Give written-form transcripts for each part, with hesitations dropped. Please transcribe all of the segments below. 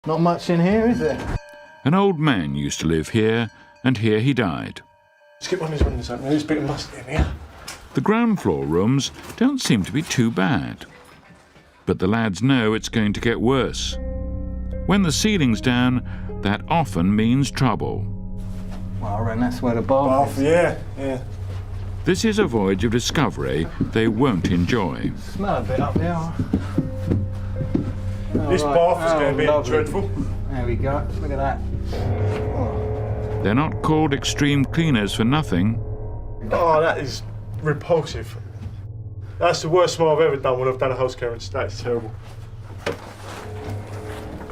Not much in here, is there? An old man used to live here, and here he died. Let's get one of these windows open. There's a bit of must in here. The ground floor rooms don't seem to be too bad. But the lads know it's going to get worse. When the ceiling's down, that often means trouble. Well, I reckon that's where the bath is. Yeah. This is a voyage of discovery they won't enjoy. Smell a bit up there. This bath is going to be dreadful. There we go. Look at that. They're not called extreme cleaners for nothing. Oh, that is repulsive. That's the worst smell I've ever done when I've done a house clearance. That's terrible.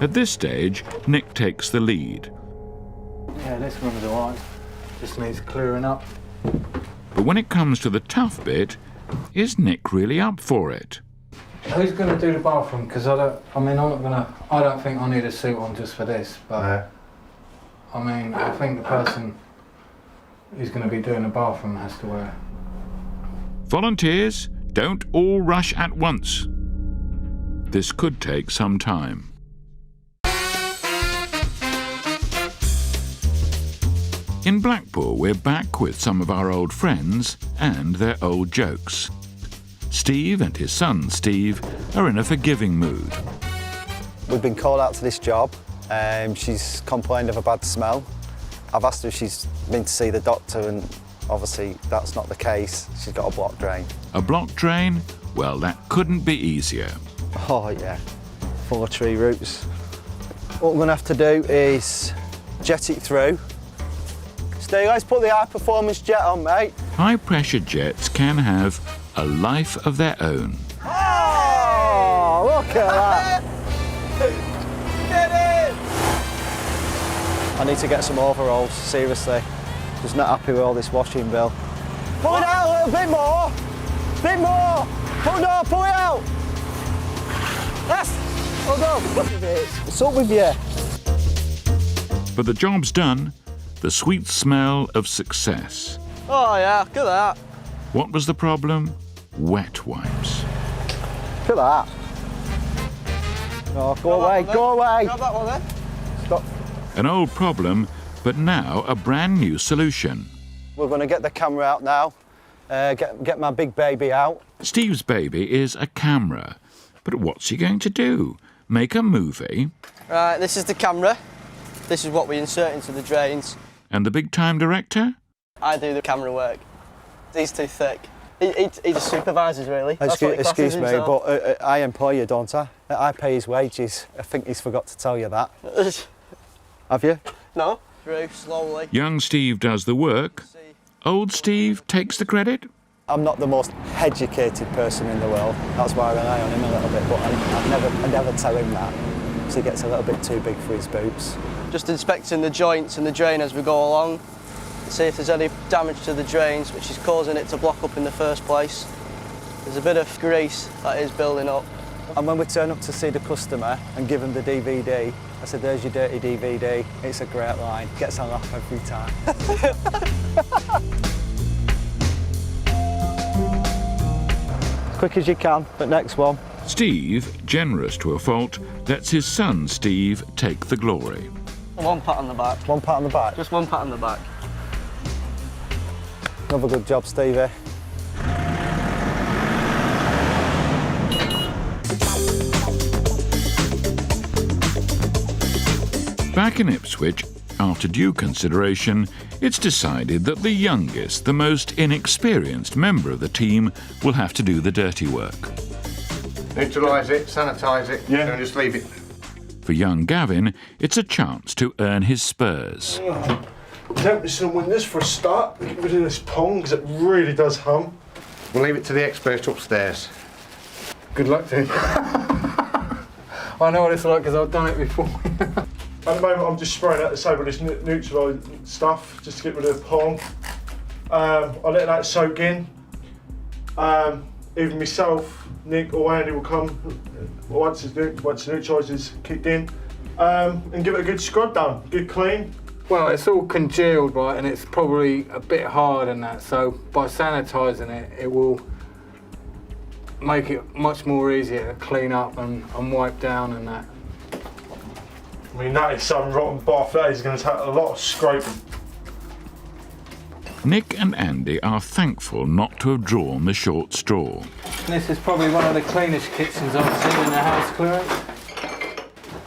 At this stage, Nick takes the lead. Yeah, this room's all right. Just needs clearing up. But when it comes to the tough bit, is Nick really up for it? Who's going to do the bathroom? Because I don't think I need a suit on just for this, but No. I mean, I think the person who's going to be doing the bathroom has to wear. Volunteers, don't all rush at once. This could take some time. In Blackpool, we're back with some of our old friends and their old jokes. Steve and his son, Steve, are in a forgiving mood. We've been called out to this job. She's complained of a bad smell. I've asked her if she's been to see the doctor, and obviously that's not the case. She's got a blocked drain. A blocked drain? Well, that couldn't be easier. Oh, yeah, full of tree roots. What we're going to have to do is jet it through. Steve, let's put the high-performance jet on, mate. High-pressure jets can have a life of their own. Oh, look at that. Get it! I need to get some overalls, seriously. Just not happy with all this washing, Bill. Pull it out a little bit more! Bit more! Pull it out! Yes! Hold on! What's up with you? But the job's done. The sweet smell of success. Oh, yeah, look at that. What was the problem? Wet wipes. Look at that. Oh, go away, go away. Grab that one then. Stop. An old problem, but now a brand new solution. We're going to get the camera out now, get my big baby out. Steve's baby is a camera. But what's he going to do? Make a movie? Right, this is the camera. This is what we insert into the drains. And the big-time director? I do the camera work. He's too thick. He just supervises, really. That's what he classes Excuse me, himself. but I employ you, don't I? I pay his wages. I think he's forgot to tell you that. Have you? No. Through, slowly. Young Steve does the work. Old Steve takes the credit. I'm not the most educated person in the world. That's why I rely on him a little bit, but I never tell him that. So he gets a little bit too big for his boots. Just inspecting the joints and the drain as we go along. See if there's any damage to the drains, which is causing it to block up in the first place. There's a bit of grease that is building up. And when we turn up to see the customer and give them the DVD, I said, there's your dirty DVD. It's a great line. Gets a laugh every time. As quick as you can, but next one. Steve, generous to a fault, lets his son Steve take the glory. One pat on the back. One pat on the back. Just one pat on the back. Another good job, Stevie. Back in Ipswich, after due consideration, it's decided that the youngest, the most inexperienced member of the team will have to do the dirty work. Neutralise it, sanitise it, Yeah. and just leave it. For young Gavin, it's a chance to earn his spurs. Open some windows for a start. Get rid of this pong because it really does hum. We'll leave it to the expert upstairs. Good luck to you. I know what it's like because I've done it before. At the moment, I'm just spraying out the side with this neutralised stuff just to get rid of the pong. I'll let that soak in. Even myself, Nick or Andy will come once the neutraliser's kicked in and give it a good scrub down, good clean. Well, it's all congealed, right, and it's probably a bit hard and that, so by sanitising it, it will make it much more easier to clean up and wipe down and that. I mean, that is some rotten bath. That is going to take a lot of scraping. Nick and Andy are thankful not to have drawn the short straw. This is probably one of the cleanest kitchens I've seen in the house clearance.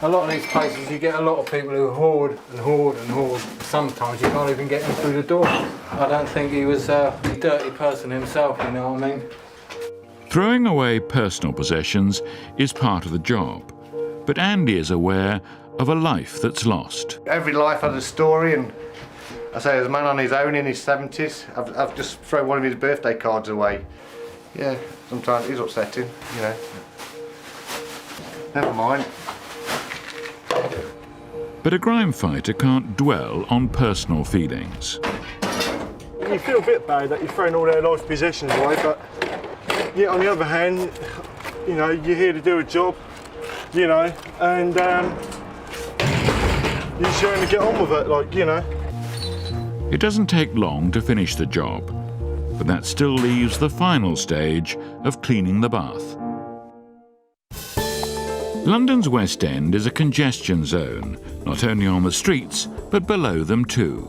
A lot of these places you get a lot of people who hoard and hoard and hoard. Sometimes you can't even get in through the door. I don't think he was a dirty person himself, you know what I mean? Throwing away personal possessions is part of the job, but Andy is aware of a life that's lost. Every life has a story, and I say there's a man on his own in his 70s. I've just thrown one of his birthday cards away. Yeah, sometimes it's upsetting, you know. Never mind. But a crime fighter can't dwell on personal feelings. You feel a bit bad that you're throwing all their life possessions away, but yet on the other hand, you know, you're here to do a job, you know, and you're just going to get on with it, like, you know. It doesn't take long to finish the job, but that still leaves the final stage of cleaning the bath. London's West End is a congestion zone, not only on the streets, but below them too.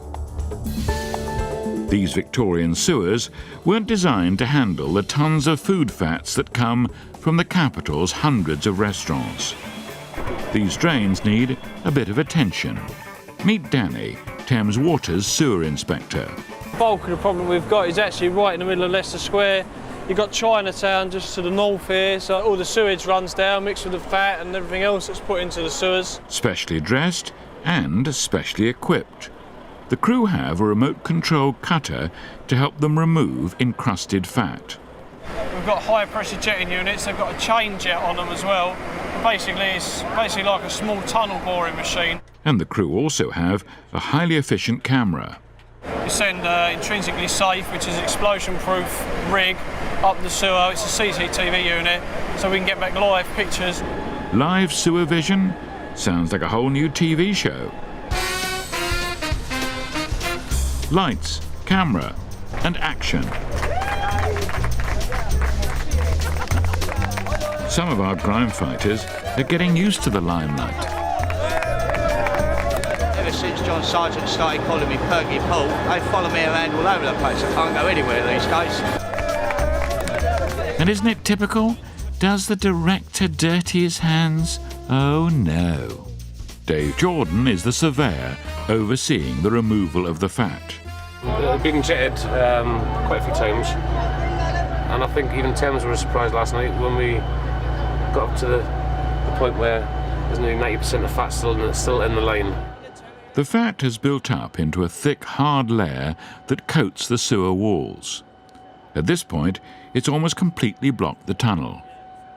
These Victorian sewers weren't designed to handle the tons of food fats that come from the capital's hundreds of restaurants. These drains need a bit of attention. Meet Danny, Thames Water's sewer inspector. The bulk of the problem we've got is actually right in the middle of Leicester Square. You've got Chinatown just to the north here, so all the sewage runs down, mixed with the fat and everything else that's put into the sewers. Specially dressed and specially equipped. The crew have a remote-controlled cutter to help them remove encrusted fat. We've got high-pressure jetting units, they've got a chain jet on them as well. Basically, it's basically like a small tunnel boring machine. And the crew also have a highly efficient camera. You send intrinsically safe, which is explosion-proof rig, up the sewer. It's a CCTV unit, so we can get back live pictures. Live sewer vision? Sounds like a whole new TV show. Lights, camera, and action. Some of our crime fighters are getting used to the limelight. Ever since John Sargent started calling me Perky Paul, they follow me around all over the place. I can't go anywhere these days. And isn't it typical? Does the director dirty his hands? Oh no. Dave Jordan is the surveyor overseeing the removal of the fat. They've been jetted quite a few times, and I think even Thames were surprised last night when we got up to the point where there's nearly 90% of fat still in the line. The fat has built up into a thick, hard layer that coats the sewer walls. At this point, it's almost completely blocked the tunnel.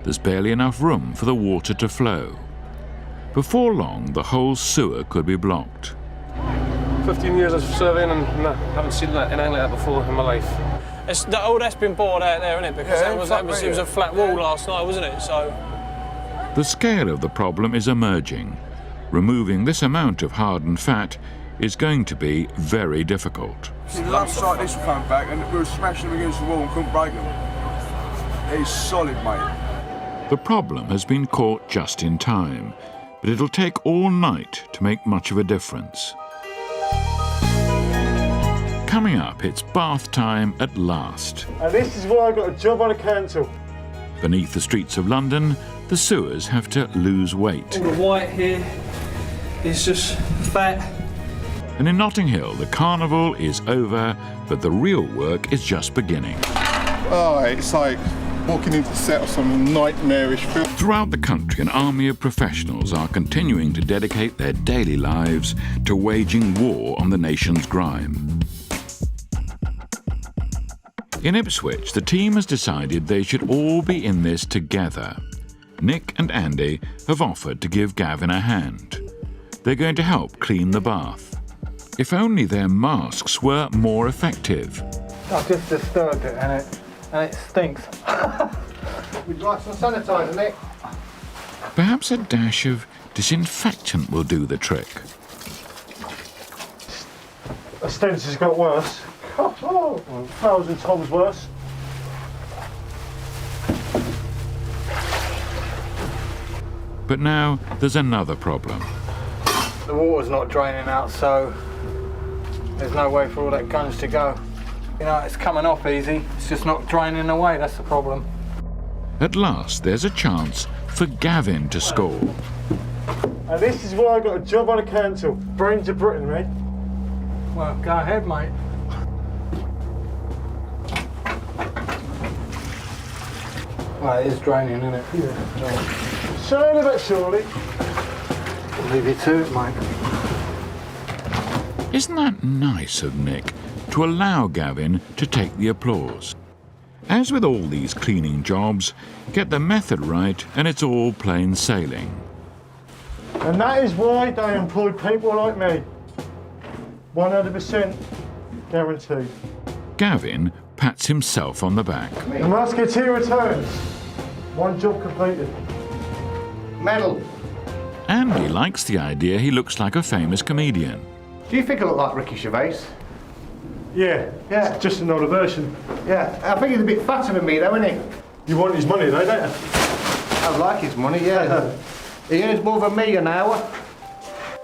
There's barely enough room for the water to flow. Before long, the whole sewer could be blocked. 15 years of surveying and I haven't seen anything like that before in my life. All that's been bored out there, isn't it? Because it was a flat wall last night, wasn't it? So The scale of the problem is emerging. Removing this amount of hardened fat is going to be very difficult. Lumps like this were coming back and we were smashing them against the wall and couldn't break them. It's solid, mate. The problem has been caught just in time, but it'll take all night to make much of a difference. Coming up, it's bath time at last. And this is why I got a job on the council. Beneath the streets of London, the sewers have to lose weight. all the white here is just fat. And in Notting Hill, the Carnival is over, but the real work is just beginning. Oh, it's like walking into set of some nightmarish film. Throughout the country, an army of professionals are continuing to dedicate their daily lives to waging war on the nation's grime. In Ipswich, the team has decided they should all be in this together. Nick and Andy have offered to give Gavin a hand. They're going to help clean the bath. If only their masks were more effective. I've just disturbed it and it stinks. Would you like some sanitizer, Nick? Perhaps a dash of disinfectant will do the trick. The stench has got worse. Oh, 1,000 times worse. But now there's another problem. the water's not draining out, so there's no way for all that gunge to go. You know, it's coming off easy, it's just not draining away, that's the problem. At last, there's a chance for Gavin to score. And this is why I got a job on a council. Brains of Britain, mate. Well, go ahead, mate. Well, it is draining, isn't it? Yeah. Slowly but surely. I'll leave you to it, mate. Isn't that nice of Nick to allow Gavin to take the applause? As with all these cleaning jobs, get the method right and it's all plain sailing. And that is why they employ people like me. 100% guaranteed. Gavin pats himself on the back. The musketeer returns. One job completed. Medal. And he likes the idea he looks like a famous comedian. Do you think I look like Ricky Gervais? Yeah, it's just another version. Yeah, I think he's a bit fatter than me though, isn't he? You want his money though, don't you? I like his money, yeah. He earns more than me an hour.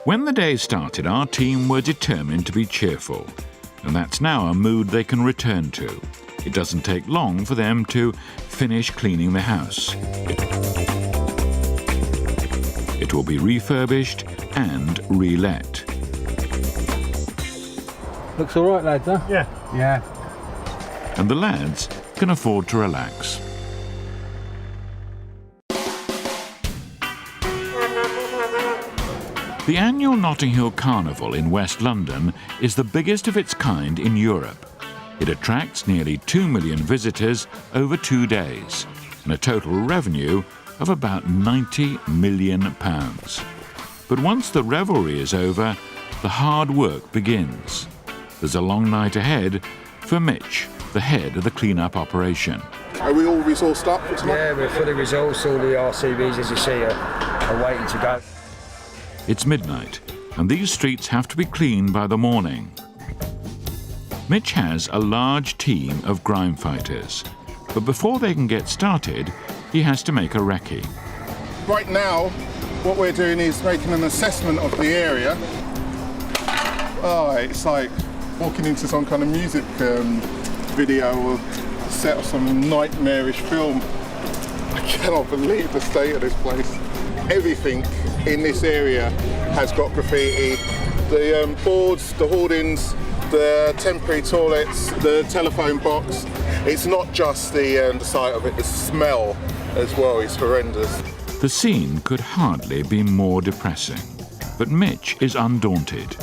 When the day started, our team were determined to be cheerful, and that's now a mood they can return to. It doesn't take long for them to finish cleaning the house. It will be refurbished and re-let. Looks all right, lads, huh? Yeah. Yeah. And the lads can afford to relax. The annual Notting Hill Carnival in West London is the biggest of its kind in Europe. It attracts nearly 2 million visitors over 2 days and a total revenue of about £90 million. But once the revelry is over, the hard work begins. There's a long night ahead for Mitch, the head of the clean-up operation. Are we all resourced up for tonight? Yeah, we're fully resourced. All the RCVs, as you see, are waiting to go. It's midnight, and these streets have to be cleaned by the morning. Mitch has a large team of grime fighters, but before they can get started, he has to make a recce. Right now, what we're doing is making an assessment of the area. Oh, it's like walking into some kind of music video or set of some nightmarish film. I cannot believe the state of this place. Everything in this area has got graffiti. The boards, the hoardings, the temporary toilets, the telephone box. It's not just the sight of it, the smell as well is horrendous. The scene could hardly be more depressing, but Mitch is undaunted.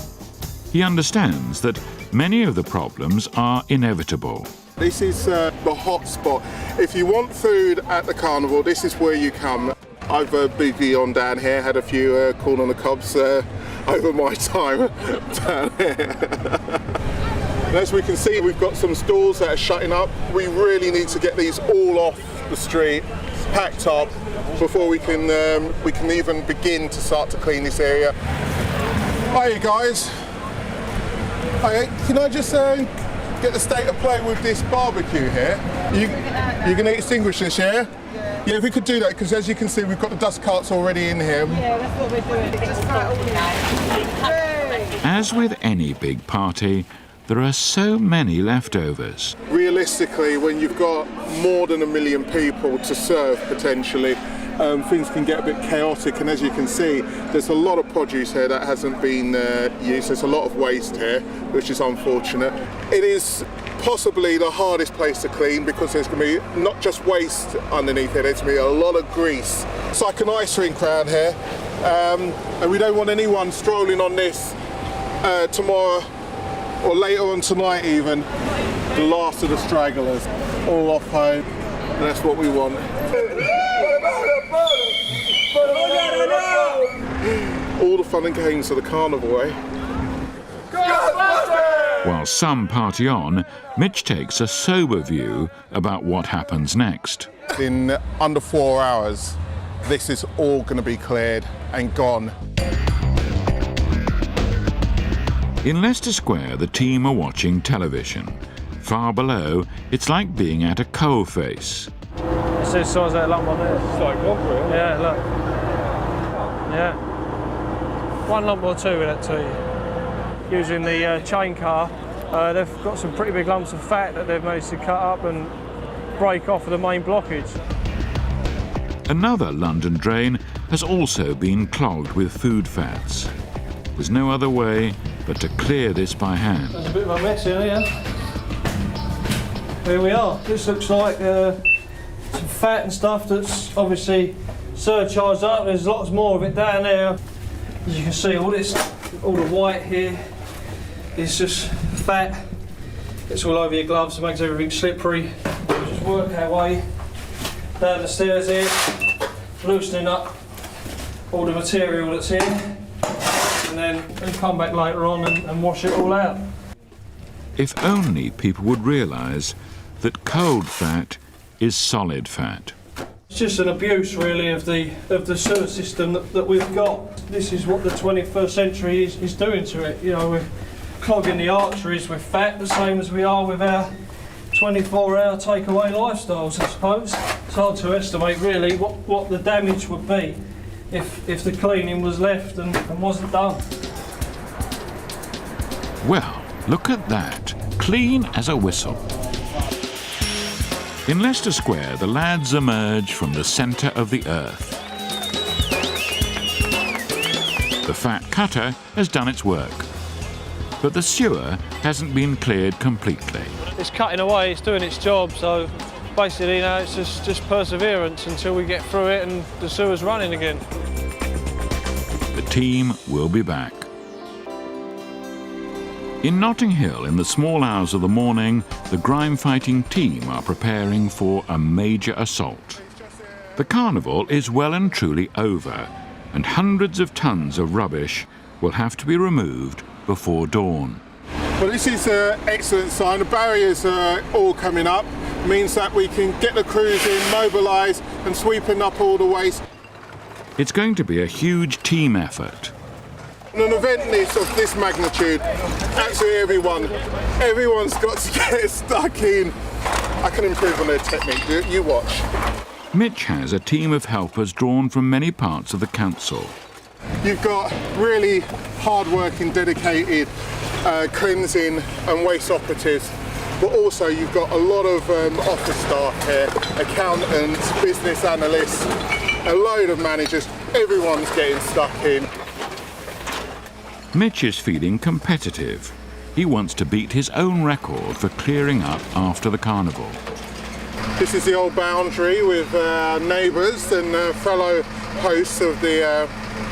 He understands that many of the problems are inevitable. This is the hot spot. If you want food at the carnival, this is where you come. I've boogied on down here, had a few corn on the cobs over my time down here. And as we can see, we've got some stalls that are shutting up. We really need to get these all off the street, packed up, before we can even begin to start to clean this area. Hiya guys. Hiya, can I just get the state of play with this barbecue here? You're going to extinguish this, yeah? Yeah, if we could do that, because as you can see, we've got the dust carts already in here. Yeah, that's what we're doing. As with any big party, there are so many leftovers. Realistically, when you've got more than 1 million people to serve potentially, things can get a bit chaotic, and as you can see, there's a lot of produce here that hasn't been used. There's a lot of waste here, which is unfortunate. It is possibly the hardest place to clean because there's going to be not just waste underneath it, there's going to be a lot of grease. It's like an ice rink round here, and we don't want anyone strolling on this tomorrow or later on tonight even. The last of the stragglers, all off home, and that's what we want. All the fun and games of the carnival, eh? While some party on, Mitch takes a sober view about what happens next. In under 4 hours, this is all going to be cleared and gone. In Leicester Square, the team are watching television. Far below, it's like being at a coalface. It's the size of that lump on there. It's like concrete. Yeah, look. Yeah. 1 lump or 2 with that tea. Using the chain car, they've got some pretty big lumps of fat that they've managed to cut up and break off of the main blockage. Another London drain has also been clogged with food fats. There's no other way but to clear this by hand. There's a bit of a mess in here. Here we are. This looks like some fat and stuff that's obviously surcharged up. There's lots more of it down there. As you can see, all the white here is just fat. It's all over your gloves, it makes everything slippery. We'll just work our way down the stairs here, loosening up all the material that's here, and then we'll come back later on and wash it all out. If only people would realise that cold fat is solid fat. It's just an abuse, really, of the sewer system that we've got. This is what the 21st century is doing to it. You know, we're clogging the arteries with fat, the same as we are with our 24-hour takeaway lifestyles, I suppose. It's hard to estimate, really, what the damage would be if the cleaning was left and wasn't done. Well, look at that. Clean as a whistle. In Leicester Square, the lads emerge from the centre of the earth. The fat cutter has done its work, but the sewer hasn't been cleared completely. It's cutting away, it's doing its job, so basically now it's just perseverance until we get through it and the sewer's running again. The team will be back. In Notting Hill, in the small hours of the morning, the grime-fighting team are preparing for a major assault. The Carnival is well and truly over, and hundreds of tons of rubbish will have to be removed before dawn. Well, this is an excellent sign. The barriers are all coming up. It means that we can get the crews in, mobilise and sweeping up all the waste. It's going to be a huge team effort. On an event of this magnitude, absolutely everyone's got to get stuck in. I can improve on their technique. You watch. Mitch has a team of helpers drawn from many parts of the council. You've got really hard-working, dedicated cleansing and waste operatives, but also you've got a lot of office staff here, accountants, business analysts, a load of managers. Everyone's getting stuck in. Mitch is feeling competitive. He wants to beat his own record for clearing up after the Carnival. This is the old boundary with neighbours and fellow hosts of the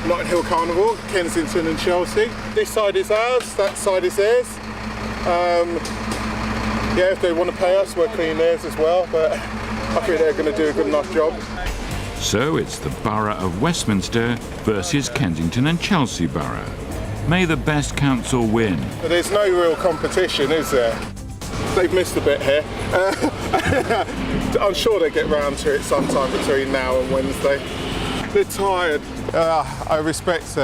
Notting Hill Carnival, Kensington and Chelsea. This side is ours, that side is theirs. Yeah, if they want to pay us, we're cleaning theirs as well, but I think they're going to do a good enough job. So it's the Borough of Westminster versus Kensington and Chelsea Borough. May the best council win. There's no real competition, is there? They've missed a bit here. I'm sure they get round to it sometime between now and Wednesday. They're tired. I respect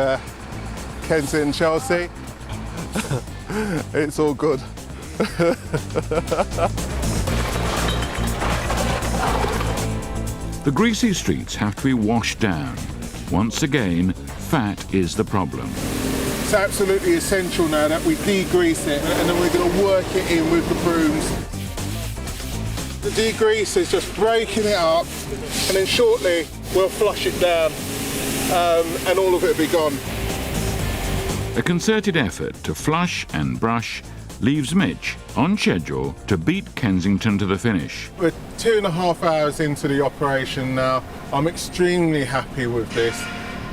Kensington and Chelsea. It's all good. The greasy streets have to be washed down. Once again, fat is the problem. It's absolutely essential now that we degrease it and then we're going to work it in with the brooms. The degrease is just breaking it up and then shortly we'll flush it down and all of it will be gone. A concerted effort to flush and brush leaves Mitch on schedule to beat Kensington to the finish. We're 2.5 hours into the operation now. I'm extremely happy with this.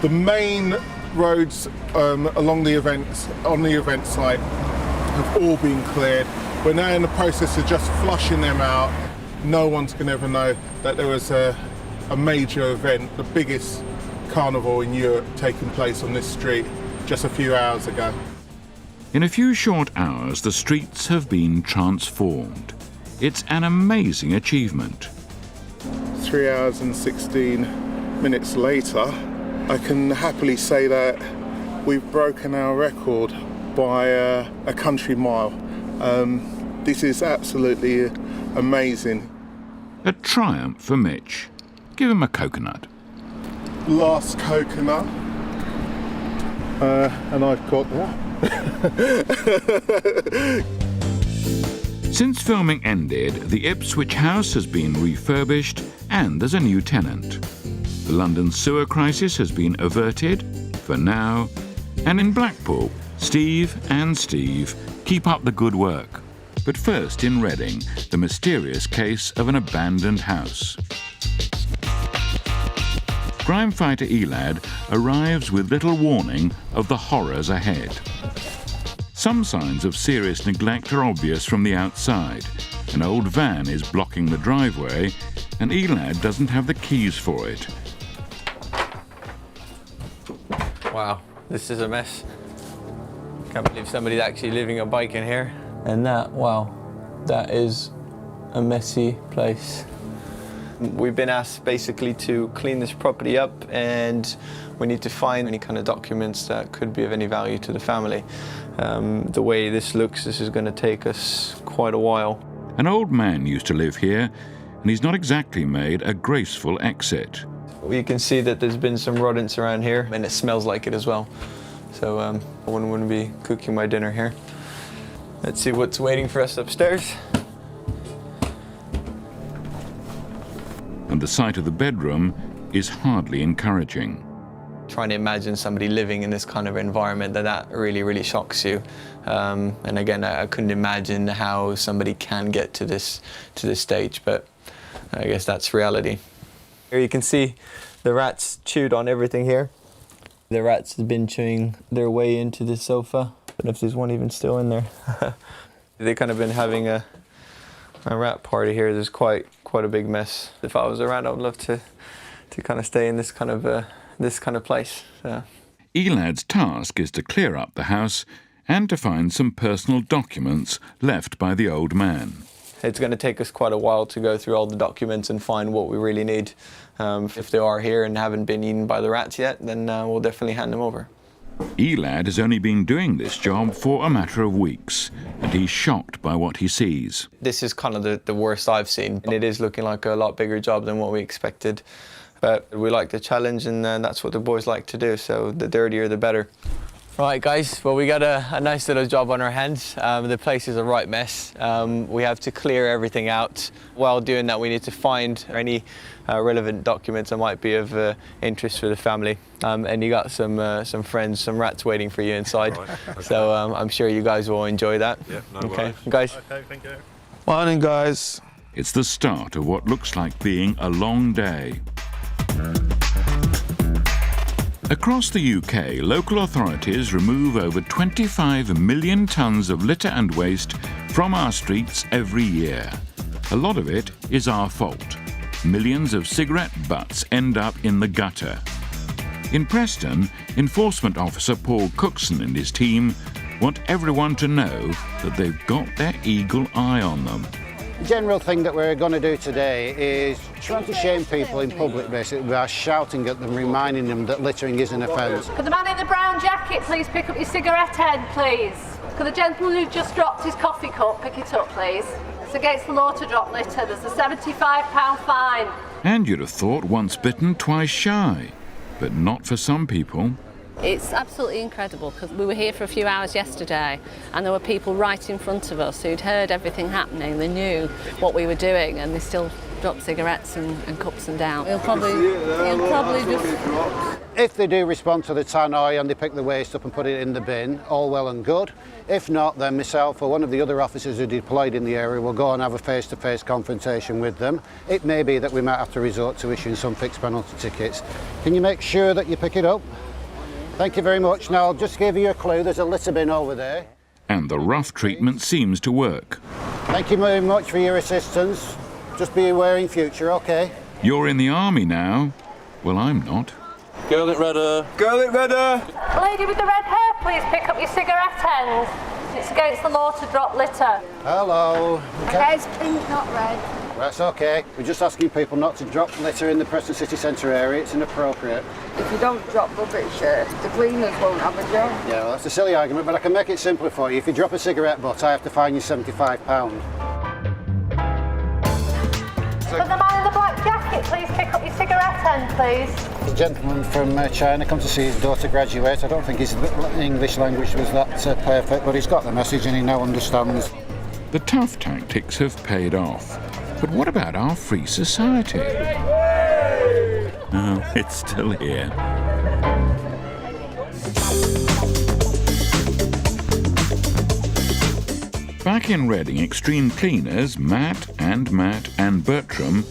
The main roads along the events, on the event site, have all been cleared. We're now in the process of just flushing them out. No one's going to ever know that there was a major event, the biggest carnival in Europe, taking place on this street just a few hours ago. In a few short hours, the streets have been transformed. It's an amazing achievement. 3 hours and 16 minutes later, I can happily say that we've broken our record by a country mile. This is absolutely amazing. A triumph for Mitch. Give him a coconut. Last coconut. and I've got Since filming ended, the Ipswich house has been refurbished and there's a new tenant. The London sewer crisis has been averted, for now, and in Blackpool, Steve and Steve keep up the good work. But first in Reading, the mysterious case of an abandoned house. Crime fighter Elad arrives with little warning of the horrors ahead. Some signs of serious neglect are obvious from the outside. An old van is blocking the driveway, and Elad doesn't have the keys for it. Wow, this is a mess. Can't believe somebody's actually leaving a bike in here. And that, wow, that is a messy place. We've been asked basically to clean this property up, and we need to find any kind of documents that could be of any value to the family. The way this looks, this is going to take us quite a while. An old man used to live here, and he's not exactly made a graceful exit. You can see that there's been some rodents around here, and it smells like it as well. So I wouldn't be cooking my dinner here. Let's see what's waiting for us upstairs. And the sight of the bedroom is hardly encouraging. Trying to imagine somebody living in this kind of environment, that really, really shocks you. And again, I couldn't imagine how somebody can get to this stage, but I guess that's reality. Here you can see the rats chewed on everything here. The rats have been chewing their way into the sofa. I don't know if there's one even still in there. They've kind of been having a rat party here. There's quite a big mess. If I was around, I would love to kind of stay in this kind of place. So. Elad's task is to clear up the house and to find some personal documents left by the old man. It's going to take us quite a while to go through all the documents and find what we really need. If they are here and haven't been eaten by the rats yet, then we'll definitely hand them over. Elad has only been doing this job for a matter of weeks, and he's shocked by what he sees. This is kind of the worst I've seen, and it is looking like a lot bigger job than what we expected. But we like the challenge, and that's what the boys like to do, so the dirtier the better. Right, guys, well, we got a nice little job on our hands. The place is a right mess. We have to clear everything out. While doing that, we need to find any relevant documents that might be of interest for the family. And you got some friends, some rats waiting for you inside. Right. Okay. So I'm sure you guys will enjoy that. Yeah, no worries. Guys. Okay, thank you. Morning, guys. It's the start of what looks like being a long day. Across the UK, local authorities remove over 25 million tonnes of litter and waste from our streets every year. A lot of it is our fault. Millions of cigarette butts end up in the gutter. In Preston, Enforcement Officer Paul Cookson and his team want everyone to know that they've got their eagle eye on them. The general thing that we're going to do today is trying to shame people in public, basically, by shouting at them, reminding them that littering is an offence. Could the man in the brown jacket please pick up your cigarette end, please? Could the gentleman who just dropped his coffee cup pick it up, please? It's against the law to drop litter. There's a £75 fine. And you'd have thought once bitten, twice shy. But not for some people. It's absolutely incredible because we were here for a few hours yesterday and there were people right in front of us who'd heard everything happening, they knew what we were doing and they still dropped cigarettes and cups and down. He'll probably just... If they do respond to the tannoy and they pick the waste up and put it in the bin, all well and good. If not, then myself or one of the other officers who deployed in the area will go and have a face-to-face confrontation with them. It may be that we might have to resort to issuing some fixed penalty tickets. Can you make sure that you pick it up? Thank you very much. Now, I'll just give you a clue. There's a litter bin over there. And the rough treatment seems to work. Thank you very much for your assistance. Just be aware in future, OK? You're in the army now. Well, I'm not. Girl it redder. Girl it redder. Lady with the red hair, please pick up your cigarette end. It's against the law to drop litter. Hello. Okay. It's pink, not red. That's OK. We're just asking people not to drop litter in the Preston city centre area. It's inappropriate. If you don't drop rubbish, the cleaners won't have a job. Yeah, well, that's a silly argument, but I can make it simpler for you. If you drop a cigarette butt, I have to fine you £75. But the man in the black jacket, packet, please pick up your cigarette end, please. The gentleman from China come to see his daughter graduate. I don't think his English language was that perfect, but he's got the message and he now understands. The tough tactics have paid off. But what about our free society? Oh, it's still here. Back in Reading, extreme cleaners Matt and Bertram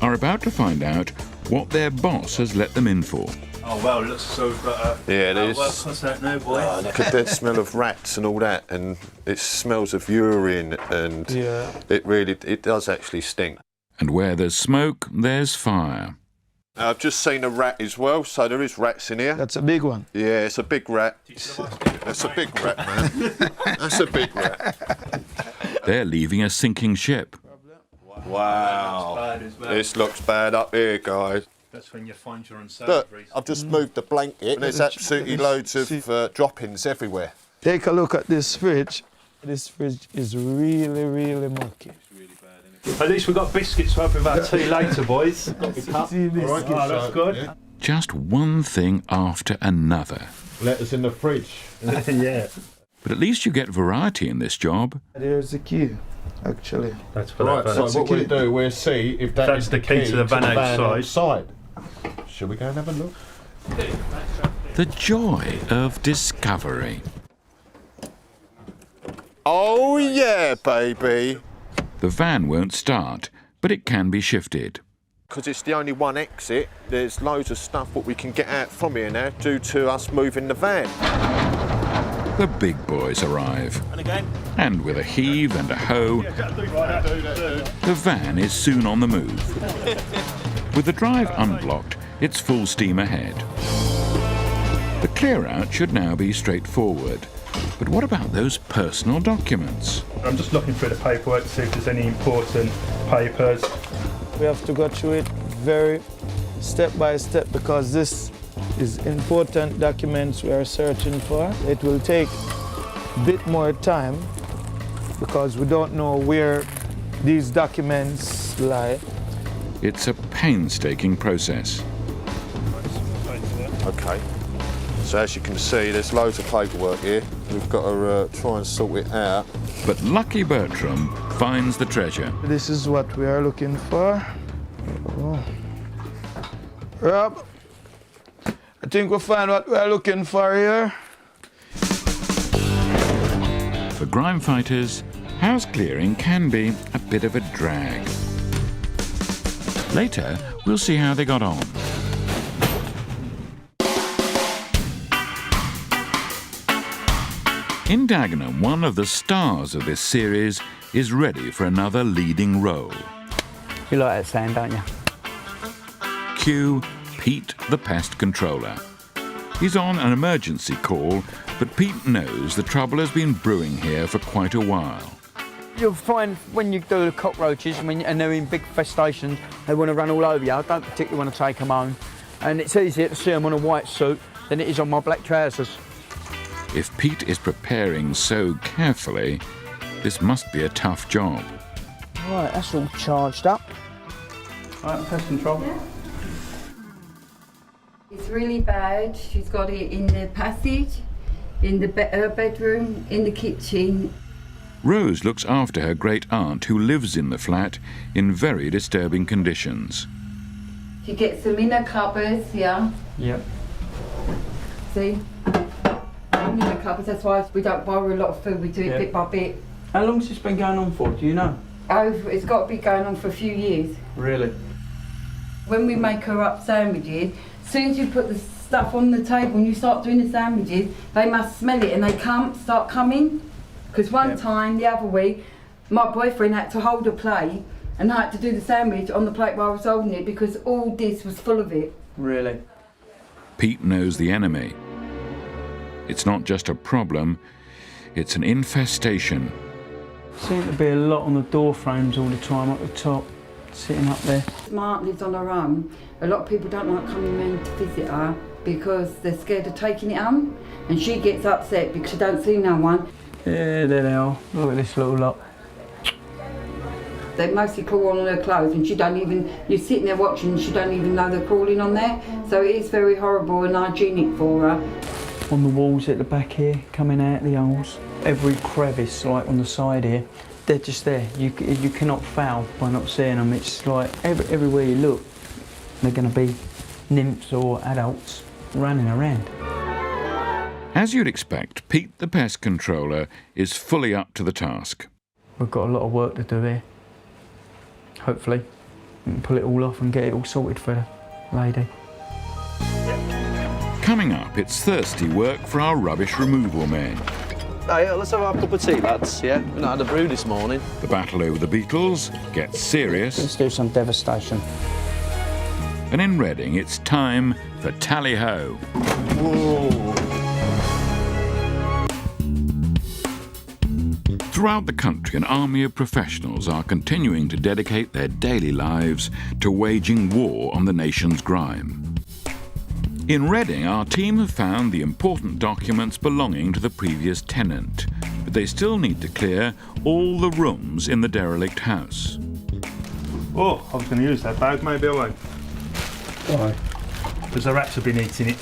are about to find out what their boss has let them in for. Oh well, looks so we've got a what's that now, boy? Look at the smell of rats and all that, and it smells of urine, and it does actually stink. And where there's smoke, there's fire. I've just seen a rat as well, so there is rats in here. That's a big one. Yeah, it's a big rat. That's a big rat, man. That's a big rat. They're leaving a sinking ship. Wow. This looks bad up here, guys. That's when you find your unsavouries. Look, I've just moved the blanket, and there's absolutely loads of droppings everywhere. Take a look at this fridge. This fridge is really, really mucky. At least we've got biscuits to have with our tea later, boys. Got to be cut. Oh, that's good. Yeah. Just one thing after another. Letters in the fridge. Yeah. But at least you get variety in this job. There's the key, actually. That's right, so what we'll do, we'll see if that is the key to the van outside. Shall we go and have a look? The joy of discovery. Oh yeah, baby. The van won't start, but it can be shifted. Because it's the only one exit, there's loads of stuff what we can get out from here now due to us moving the van. The big boys arrive. And with a heave and a hoe, the van is soon on the move. With the drive unblocked, it's full steam ahead. The clear-out should now be straightforward. But what about those personal documents? I'm just looking through the paperwork to see if there's any important papers. We have to go through it very step by step because this is important documents we are searching for. It will take a bit more time because we don't know where these documents lie. It's a painstaking process. Okay. So as you can see, there's loads of paperwork here. We've got to try and sort it out. But lucky Bertram finds the treasure. This is what we are looking for. Oh. Rob, I think we'll find what we're looking for here. For grime fighters, house clearing can be a bit of a drag. Later, we'll see how they got on. In Dagenham, one of the stars of this series is ready for another leading role. You like that sound, don't you? Cue Pete, the pest controller. He's on an emergency call, but Pete knows the trouble has been brewing here for quite a while. You'll find when you do the cockroaches, and they're in big infestations, they want to run all over you. I don't particularly want to take them home. And it's easier to see them on a white suit than it is on my black trousers. If Pete is preparing so carefully, this must be a tough job. Right, that's all charged up. Right, pest control. Yeah. It's really bad. She's got it in the passage, in her bedroom, in the kitchen. Rose looks after her great-aunt who lives in the flat in very disturbing conditions. She gets them in her cupboards, yeah? Yep. See? In the cupboards, that's why we don't borrow a lot of food, we do it bit by bit. How long's this been going on for, do you know? Oh, it's got to be going on for a few years. Really? When we make her up sandwiches, as soon as you put the stuff on the table and you start doing the sandwiches, they must smell it and they start coming. Because one time, the other week, my boyfriend had to hold a plate and I had to do the sandwich on the plate while I was holding it because all this was full of it. Really? Pete knows the enemy. It's not just a problem, it's an infestation. Seems to be a lot on the door frames all the time up the top, sitting up there. Mark lives on her own. A lot of people don't like coming round to visit her because they're scared of taking it home, and she gets upset because she don't see no one. Yeah, there they are. Look at this little lot. They mostly crawl on her clothes, and you're sitting there watching and she don't even know they're crawling on there. So it is very horrible and hygienic for her. On the walls at the back here, coming out the holes, every crevice like on the side here, they're just there. You cannot foul by not seeing them. It's like everywhere you look, they're going to be nymphs or adults running around. As you'd expect, Pete the pest controller is fully up to the task. We've got a lot of work to do here. Hopefully, we can pull it all off and get it all sorted for the lady. Coming up, it's thirsty work for our rubbish removal men. Hey, let's have our cup of tea, lads, yeah? We've not had a brew this morning. The battle over the beetles gets serious. Let's do some devastation. And in Reading, it's time for tally-ho. Whoa. Throughout the country, an army of professionals are continuing to dedicate their daily lives to waging war on the nation's grime. In Reading, our team have found the important documents belonging to the previous tenant, but they still need to clear all the rooms in the derelict house. Oh, I was going to use that bag, maybe I won't. Why? Because the rats have been eating it.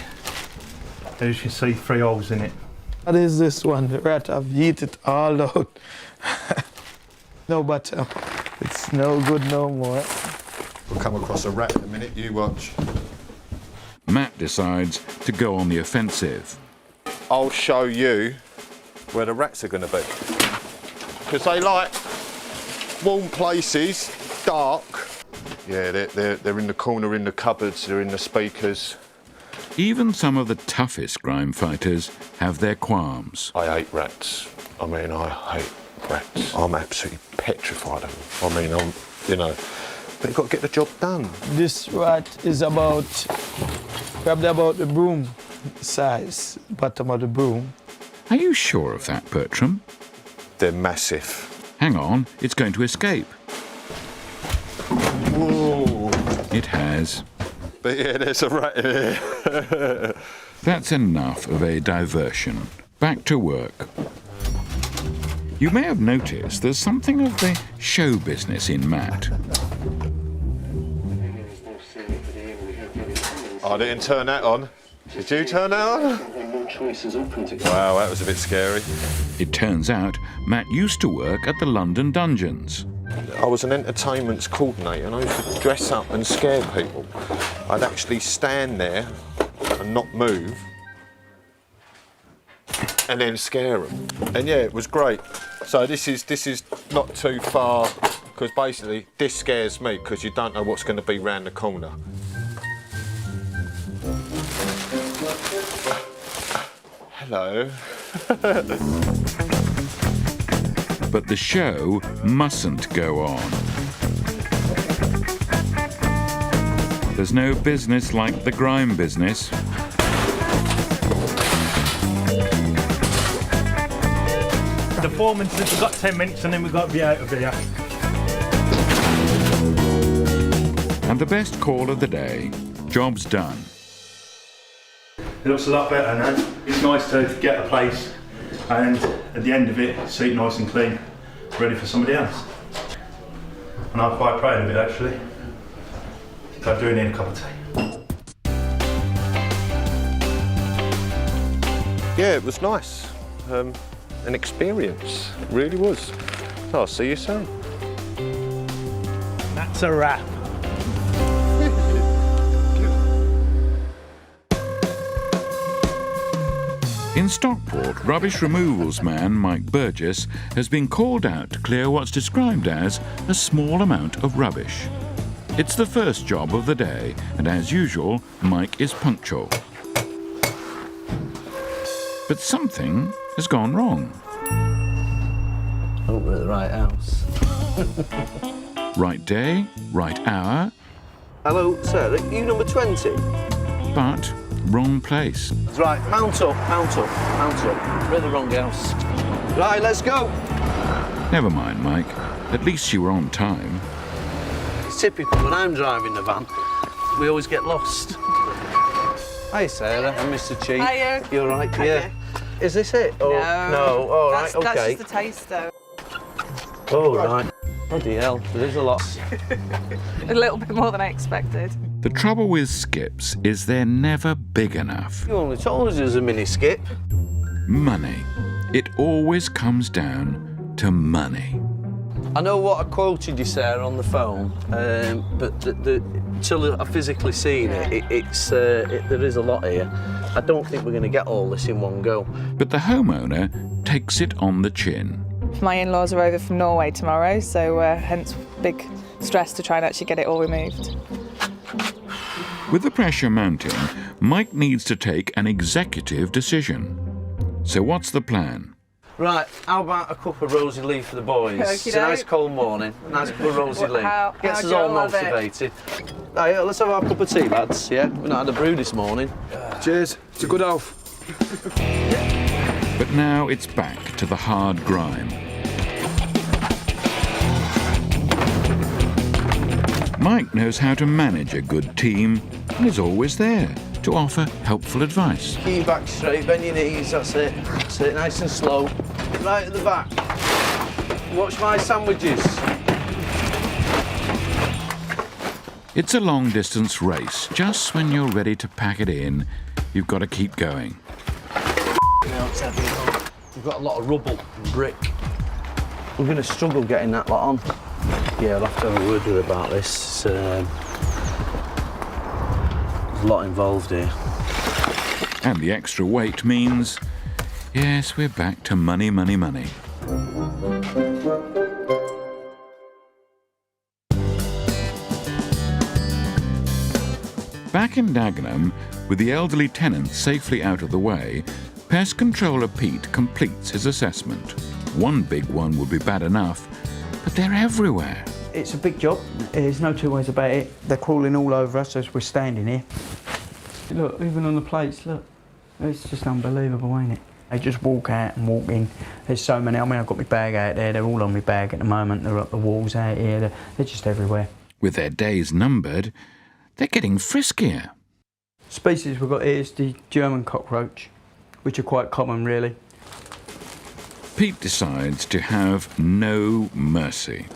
As you can see, 3 holes in it. What is this one? The rat have eaten it all out. No, but it's no good no more. We'll come across a rat in a minute, you watch. Matt decides to go on the offensive. I'll show you where the rats are going to be. Because they like warm places, dark. Yeah, they're in the corner, in the cupboards, they're in the speakers. Even some of the toughest grime fighters have their qualms. I hate rats. I mean, I hate rats. I'm absolutely petrified of them. I mean, but you've got to get the job done. This rat is probably about the broom size, bottom of the broom. Are you sure of that, Bertram? They're massive. Hang on, it's going to escape. Whoa. It has. But yeah, there's a rat in here. That's enough of a diversion. Back to work. You may have noticed there's something of the show business in Matt. I didn't turn that on. Did you turn that on? Wow, that was a bit scary. It turns out Matt used to work at the London Dungeons. I was an entertainments coordinator and I used to dress up and scare people. I'd actually stand there and not move and then scare them. And yeah, it was great. So this is not too far, because basically this scares me because you don't know what's going to be round the corner. Hello. But the show mustn't go on. There's no business like the grime business. The foreman says we've got 10 minutes and then we've got to be out of here. And the best call of the day, job's done. It looks a lot better now. It's nice to get a place and at the end of it, see it nice and clean, ready for somebody else. And I'm quite proud of it actually. I'm doing it in a cup of tea. Yeah, it was nice. An experience, it really was. So I'll see you soon. That's a wrap. In Stockport, rubbish removals man Mike Burgess has been called out to clear what's described as a small amount of rubbish. It's the first job of the day, and as usual, Mike is punctual. But something has gone wrong. Hope we're at the right house. Right day, right hour. Hello, sir, are you number 20? But wrong place. Right, mount up, mount up, mount up. We're at the wrong house. Right, let's go. Never mind, Mike. At least you were on time. It's typical when I'm driving the van. We always get lost. Hi, Sarah. I'm Mr. Chief. Hiya. You all right? Hiya. Yeah. Is this it? Oh, no. All right, That's okay. just the taster. All right. Bloody hell, there is a lot. A little bit more than I expected. The trouble with skips is they're never big enough. You only told us it was a mini skip. Money. It always comes down to money. I know what I quoted you, Sarah, on the phone, but until I've physically seen it, there is a lot here. I don't think we're going to get all this in one go. But the homeowner takes it on the chin. My in-laws are over from Norway tomorrow, so hence big stress to try and actually get it all removed. With the pressure mounting, Mike needs to take an executive decision. So what's the plan? Right, how about a cup of rosy leaf for the boys? Okey-doke. It's a nice cold morning, nice cup of rosy leaf. Gets us all motivated. Right, yeah, let's have our cup of tea, lads, yeah? We've not had a brew this morning. Cheers, it's a good health. But now it's back to the hard grime. Mike knows how to manage a good team and is always there to offer helpful advice. Keep your back straight, bend your knees, that's it. That's it, nice and slow. Right at the back. Watch my sandwiches. It's a long-distance race. Just when you're ready to pack it in, you've got to keep going. We've got a lot of rubble and brick. We're going to struggle getting that lot on. Yeah, I'll have to have a word with her about this. There's a lot involved here. And the extra weight means, yes, we're back to money, money, money. Back in Dagenham, with the elderly tenants safely out of the way, Pest Controller Pete completes his assessment. One big one would be bad enough, but they're everywhere. It's a big job, there's no two ways about it. They're crawling all over us as we're standing here. Look, even on the plates, look. It's just unbelievable, ain't it? They just walk out and walk in. There's so many. I mean, I've got my bag out there. They're all on my bag at the moment. They're up the walls out here. They're just everywhere. With their days numbered, they're getting friskier. Species we've got here is the German cockroach, which are quite common, really. Pete decides to have no mercy.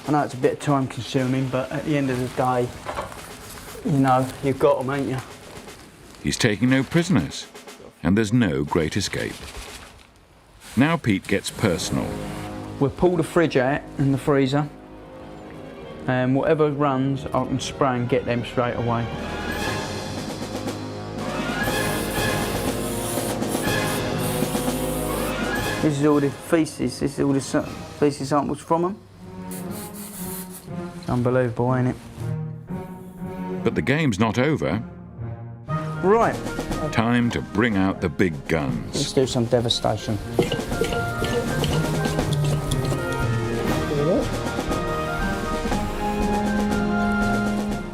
I know it's a bit time consuming, but at the end of the day, you know, you've got them, ain't you? He's taking no prisoners, and there's no great escape. Now Pete gets personal. We'll pull the fridge out and the freezer, and whatever runs, I can spray and get them straight away. This is all the faeces, this is all the faeces samples from them. Unbelievable, ain't it? But the game's not over. Right. Time to bring out the big guns. Let's do some devastation.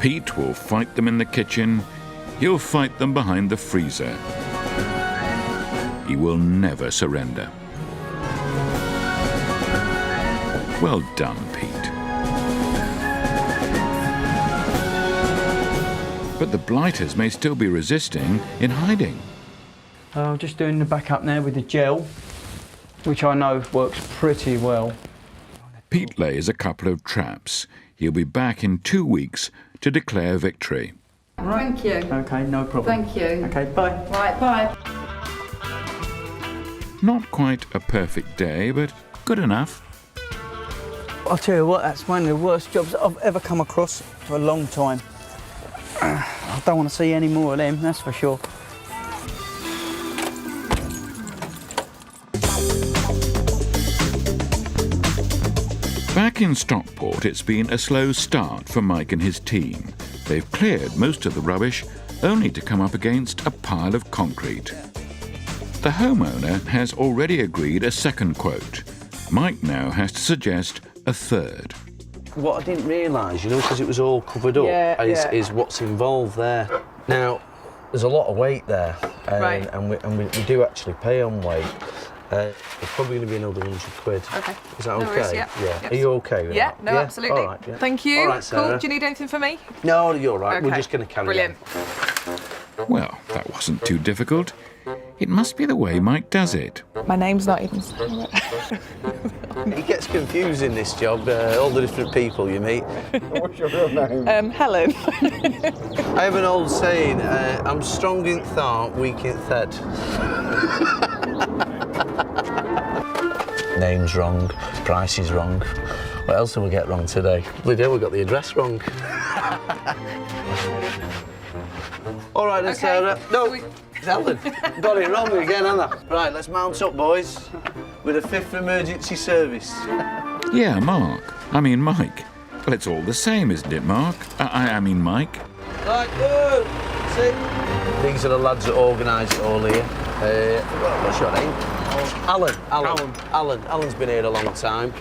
Pete will fight them in the kitchen. He'll fight them behind the freezer. He will never surrender. Well done, Pete. But the blighters may still be resisting in hiding. I'm just doing the backup now with the gel, which I know works pretty well. Pete lays a couple of traps. He'll be back in 2 weeks to declare victory. Right. Thank you. Okay, no problem. Thank you. Okay, bye. Right, bye. Not quite a perfect day, but good enough. I'll tell you what, that's one of the worst jobs I've ever come across for a long time. I don't want to see any more of them, that's for sure. Back in Stockport, it's been a slow start for Mike and his team. They've cleared most of the rubbish, only to come up against a pile of concrete. The homeowner has already agreed a second quote. Mike now has to suggest a third. What I didn't realise, you know, because it was all covered up, is what's involved there. Now, there's a lot of weight there, and we do actually pay on weight. It's probably going to be another 100 quid. Okay. Is that No okay? worries, yeah. Are you okay with that? No, absolutely. All right, yeah. Thank you. All right, Sarah. Cool. Do you need anything from me? No, you're right. Okay. We're just going to carry Brilliant. on. Well, that wasn't too difficult. It must be the way Mike does it. My name's not even Sarah. It gets confusing, this job, all the different people you meet. What's your real name? Helen. I have an old saying, I'm strong in thought, weak in head. Name's wrong, price is wrong. What else did we get wrong today? We got the address wrong. All right, then, Sarah. No, Helen, got it wrong again, haven't I? Right, let's mount up, boys, with a 5th emergency service. Yeah, Mark. I mean, Mike. Well, it's all the same, isn't it, Mark? I mean, Mike. Right, good. See? These are the lads that organise it all here. What's your name? Alan. Alan's been here a long time.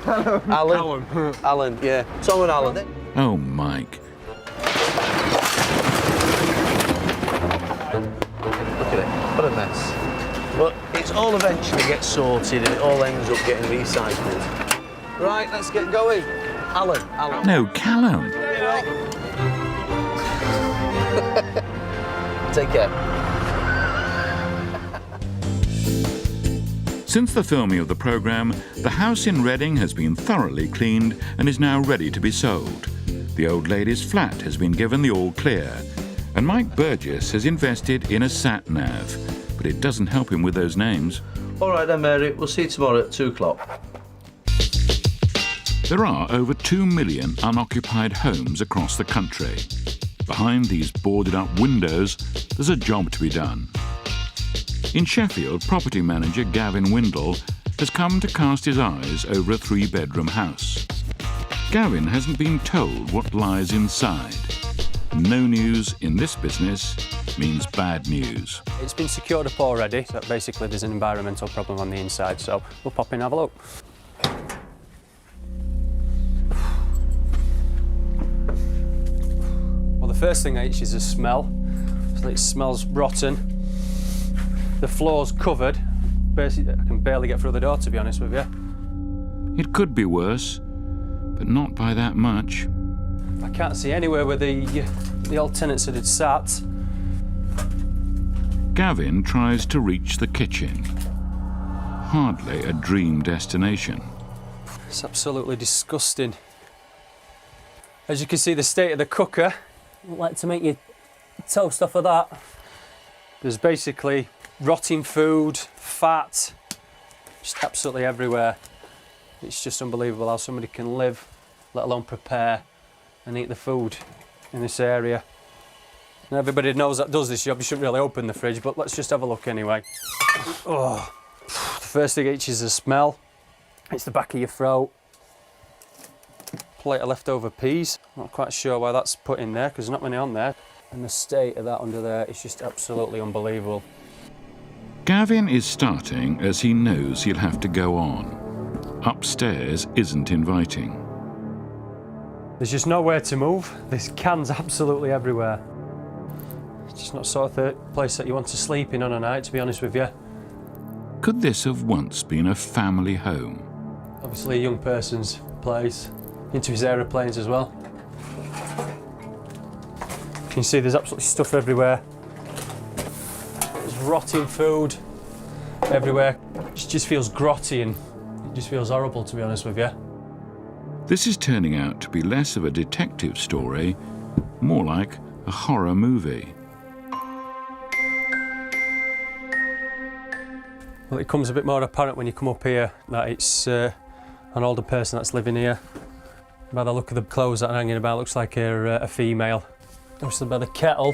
Alan, yeah. Tom and Alan. Oh, Mike. Look at it, what a mess. But it's all eventually gets sorted and it all ends up getting recycled. Right, let's get going. Alan. No, Callum. Take care. Since the filming of the programme, the house in Reading has been thoroughly cleaned and is now ready to be sold. The old lady's flat has been given the all clear, and Mike Burgess has invested in a sat-nav, but it doesn't help him with those names. All right then, Mary, we'll see you tomorrow at 2 o'clock. There are over 2 million unoccupied homes across the country. Behind these boarded-up windows, there's a job to be done. In Sheffield, property manager Gavin Windle has come to cast his eyes over a 3-bedroom house. Gavin hasn't been told what lies inside. No news in this business means bad news. It's been secured up already, so basically there's an environmental problem on the inside, so we'll pop in and have a look. Well, the first thing I itch is the smell. So it smells rotten. The floor's covered. Basically, I can barely get through the door, to be honest with you. It could be worse, but not by that much. I can't see anywhere where the old tenants had sat. Gavin tries to reach the kitchen. Hardly a dream destination. It's absolutely disgusting. As you can see, the state of the cooker. I'd like to make you toast off of that. There's basically rotting food, fat, just absolutely everywhere. It's just unbelievable how somebody can live, let alone prepare and eat the food in this area. And everybody knows that does this job, you shouldn't really open the fridge, but let's just have a look anyway. Oh, the first thing is the smell. It's the back of your throat. Plate of leftover peas. Not quite sure why that's put in there because there's not many on there. And the state of that under there is just absolutely unbelievable. Gavin is starting as he knows he'll have to go on. Upstairs isn't inviting. There's just nowhere to move. There's cans absolutely everywhere. It's just not sort of place that you want to sleep in on a night, to be honest with you. Could this have once been a family home? Obviously a young person's place. Into his aeroplanes as well. You can see there's absolutely stuff everywhere. There's rotting food everywhere. It just feels grotty and it just feels horrible, to be honest with you. This is turning out to be less of a detective story, more like a horror movie. Well, it becomes a bit more apparent when you come up here that it's an older person that's living here. By the look of the clothes that are hanging about, looks like a female. Obviously by the kettle,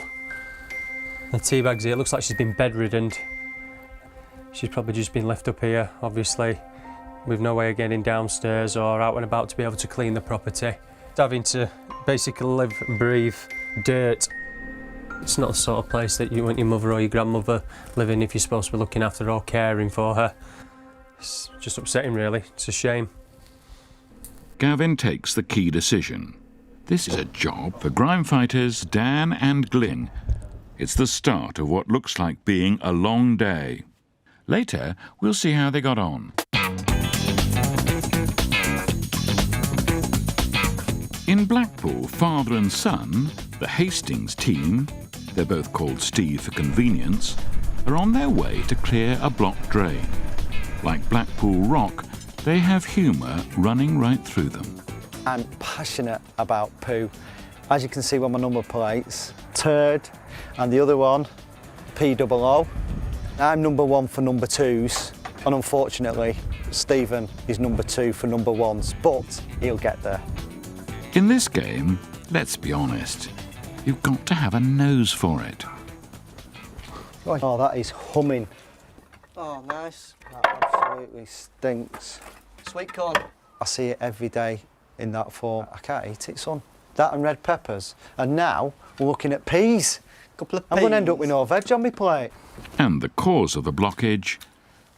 the tea bags here, it looks like she's been bedridden. She's probably just been left up here, obviously, with no way of getting downstairs or out and about to be able to clean the property. Having to basically live and breathe dirt. It's not the sort of place that you want your mother or your grandmother living if you're supposed to be looking after her or caring for her. It's just upsetting, really. It's a shame. Gavin takes the key decision. This is a job for grime fighters Dan and Glyn. It's the start of what looks like being a long day. Later, we'll see how they got on. In Blackpool, father and son, the Hastings team, they're both called Steve for convenience, are on their way to clear a blocked drain. Like Blackpool Rock, they have humour running right through them. I'm passionate about poo. As you can see on my number plates, turd, and the other one, P00. I'm number 1 for number 2s, and unfortunately, Stephen is number 2 for number 1s, but he'll get there. In this game, let's be honest, you've got to have a nose for it. Oh, that is humming. Oh, nice. That absolutely stinks. Sweet corn. I see it every day in that form. I can't eat it, son. That and red peppers. And now we're looking at peas. Couple of peas. I'm going to end up with no veg on my plate. And the cause of the blockage,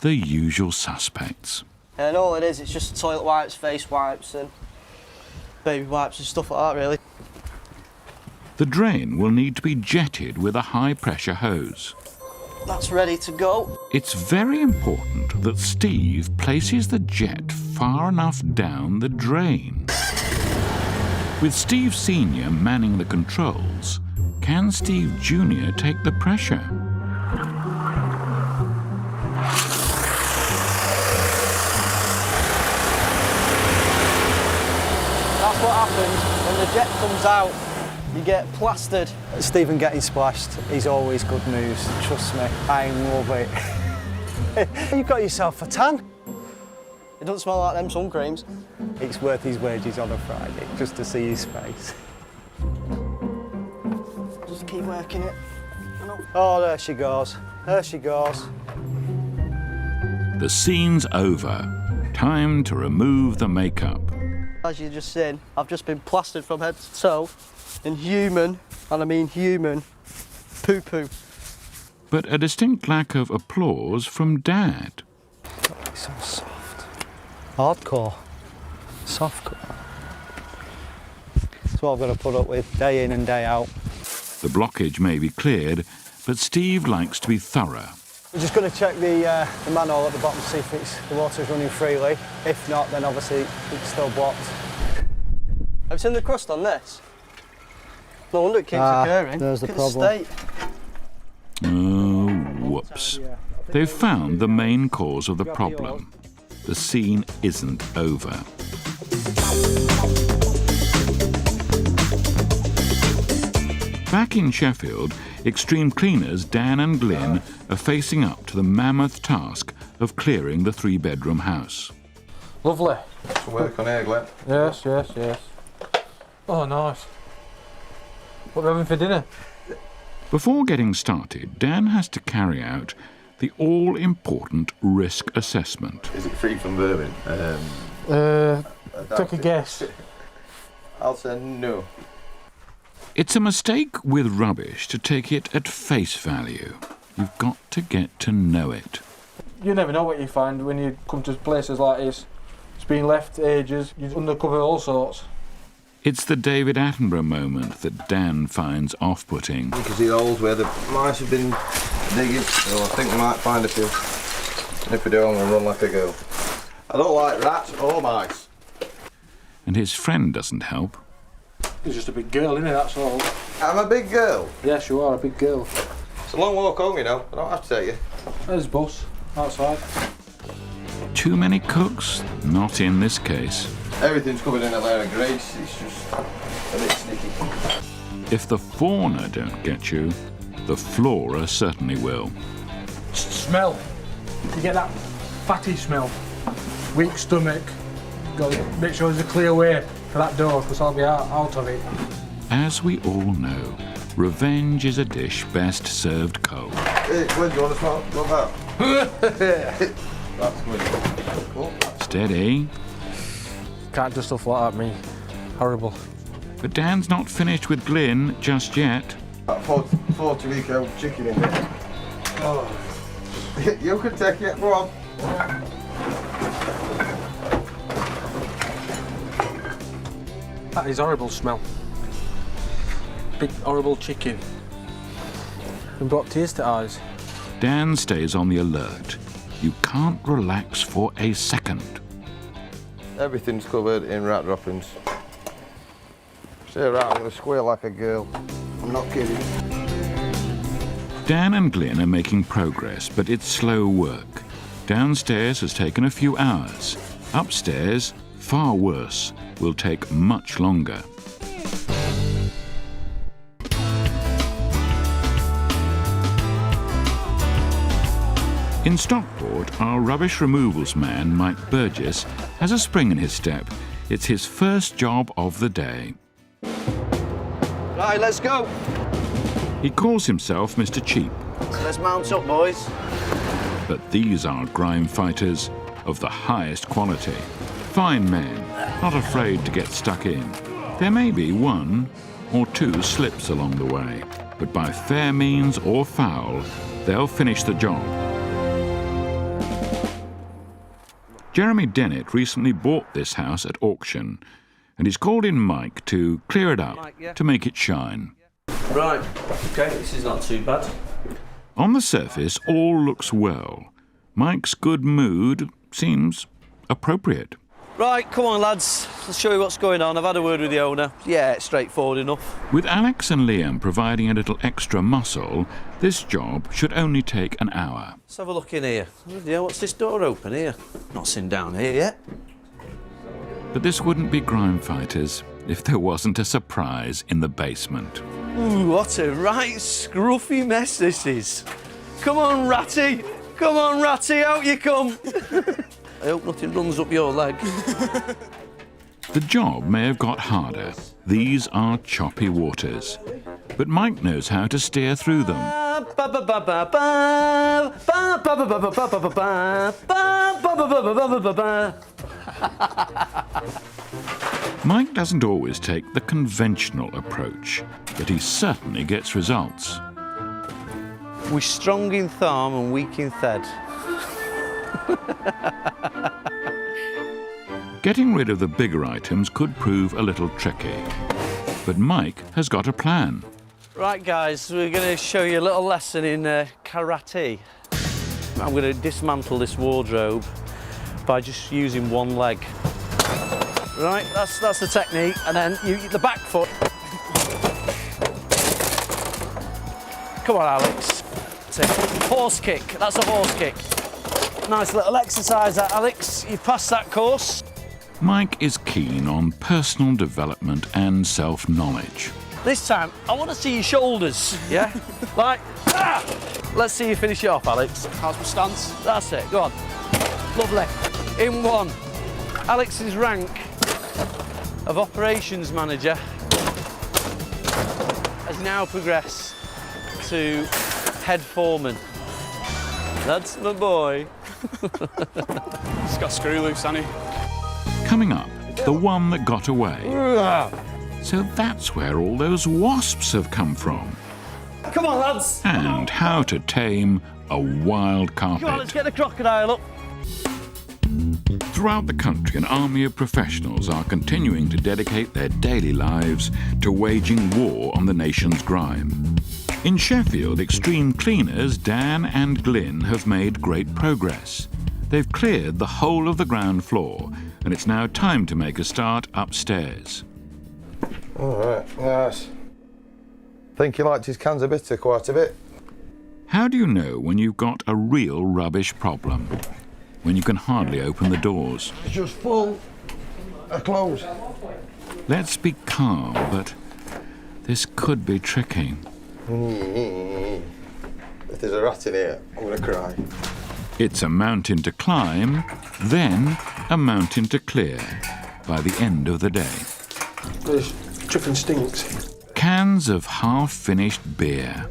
the usual suspects. And all it is, it's just toilet wipes, face wipes and baby wipes and stuff like that, really. The drain will need to be jetted with a high-pressure hose. That's ready to go. It's very important that Steve places the jet far enough down the drain. With Steve Sr. manning the controls, can Steve Jr. take the pressure? That's what happens when the jet comes out. You get plastered. Stephen getting splashed is always good news, trust me. I love it. You've got yourself a tan. It doesn't smell like them sun creams. It's worth his wages on a Friday, just to see his face. Just keep working it. Oh, there she goes. There she goes. The scene's over. Time to remove the makeup. As you just seen, I've just been plastered from head to toe in human, and I mean human, poo-poo. But a distinct lack of applause from Dad. It's so soft. Hardcore. Softcore. That's what I've got to put up with day in and day out. The blockage may be cleared, but Steve likes to be thorough. We're just going to check the manhole at the bottom to see if the water's running freely. If not, then obviously it's still blocked. Have you seen the crust on this? No wonder it keeps occurring. There's the Look problem. at the state. Oh, whoops. They've found the main cause of the problem. The scene isn't over. Back in Sheffield, extreme cleaners Dan and Glyn are facing up to the mammoth task of clearing the 3-bedroom house. Lovely. Some work on here, Glenn. Yes, yes, yes. Oh, nice. What are we having for dinner? Before getting started, Dan has to carry out the all-important risk assessment. Is it free from vermin? Take a guess. I'll say no. It's a mistake with rubbish to take it at face value. You've got to get to know it. You never know what you find when you come to places like this. It's been left ages, you undercover all sorts. It's the David Attenborough moment that Dan finds off-putting. You can see the holes where the mice have been digging, so I think we might find a few. And if we do, I'm going to run like a girl. I don't like rats or mice. And his friend doesn't help. He's just a big girl, isn't he, that's all. I'm a big girl. Yes, you are a big girl. It's a long walk home, you know. I don't have to take you. There's bus, outside. Too many cooks? Not in this case. Everything's covered in a layer of grease, it's just a bit sticky. If the fauna don't get you, the flora certainly will. Smell. You get that fatty smell. Weak stomach. Got to make sure there's a clear way for that door, because I'll be out of it. As we all know, revenge is a dish best served cold. Hey, Glenn, do you want to smell? Love that. That's good. Cool. Steady. Can't do stuff like that, me. Horrible. But Dan's not finished with Glyn just yet. That 40-week-old chicken in there. Oh. You can take it, go on. That is horrible smell. Big horrible chicken. And got tears to eyes. Dan stays on the alert. You can't relax for a second. Everything's covered in rat droppings. Stay right, I'm going to squeal like a girl. I'm not kidding. Dan and Glyn are making progress, but it's slow work. Downstairs has taken a few hours. Upstairs, far worse, will take much longer. In Stockport, our rubbish removals man, Mike Burgess, has a spring in his step. It's his first job of the day. Right, let's go. He calls himself Mr. Cheap. Let's mount up, boys. But these are grime fighters of the highest quality. Fine men, not afraid to get stuck in. There may be 1 or 2 slips along the way, but by fair means or foul, they'll finish the job. Jeremy Dennett recently bought this house at auction, and he's called in Mike to clear it up, to make it shine. Right, okay, this is not too bad. On the surface, all looks well. Mike's good mood seems appropriate. Right, come on, lads. Let's show you what's going on. I've had a word with the owner. Yeah, it's straightforward enough. With Alex and Liam providing a little extra muscle, this job should only take an hour. Let's have a look in here. Yeah, what's this door open here? Not sitting down here yet. But this wouldn't be grime fighters if there wasn't a surprise in the basement. Ooh, what a right scruffy mess this is. Come on, Ratty. Come on, Ratty, out you come. I hope nothing runs up your leg. The job may have got harder. These are choppy waters. But Mike knows how to steer through them. Mike doesn't always take the conventional approach, but he certainly gets results. We're strong in thumb and weak in head. Getting rid of the bigger items could prove a little tricky, but Mike has got a plan. Right, guys, we're going to show you a little lesson in karate. I'm going to dismantle this wardrobe by just using one leg. Right, that's the technique, and then the back foot. Come on, Alex. Horse kick, that's a horse kick. Nice little exercise, that, Alex. You've passed that course. Mike is keen on personal development and self-knowledge. This time, I want to see your shoulders, yeah? Like, ah! Let's see you finish it off, Alex. How's my stance? That's it, go on. Lovely. In one. Alex's rank of operations manager has now progressed to head foreman. That's my boy. He's got a screw loose, hasn't he? Coming up, the one that got away. So that's where all those wasps have come from. Come on, lads. And how to tame a wild carpet. Come on, let's get the crocodile up. Throughout the country, an army of professionals are continuing to dedicate their daily lives to waging war on the nation's grime. In Sheffield, extreme cleaners Dan and Glyn have made great progress. They've cleared the whole of the ground floor, and it's now time to make a start upstairs. All right, yes. Think he liked his cans of bitter quite a bit. How do you know when you've got a real rubbish problem? When you can hardly open the doors? It's just full of clothes. Let's be calm, but this could be tricky. If there's a rat in here, I'm going to cry. It's a mountain to climb, then a mountain to clear by the end of the day. This chicken stinks. Cans of half-finished beer.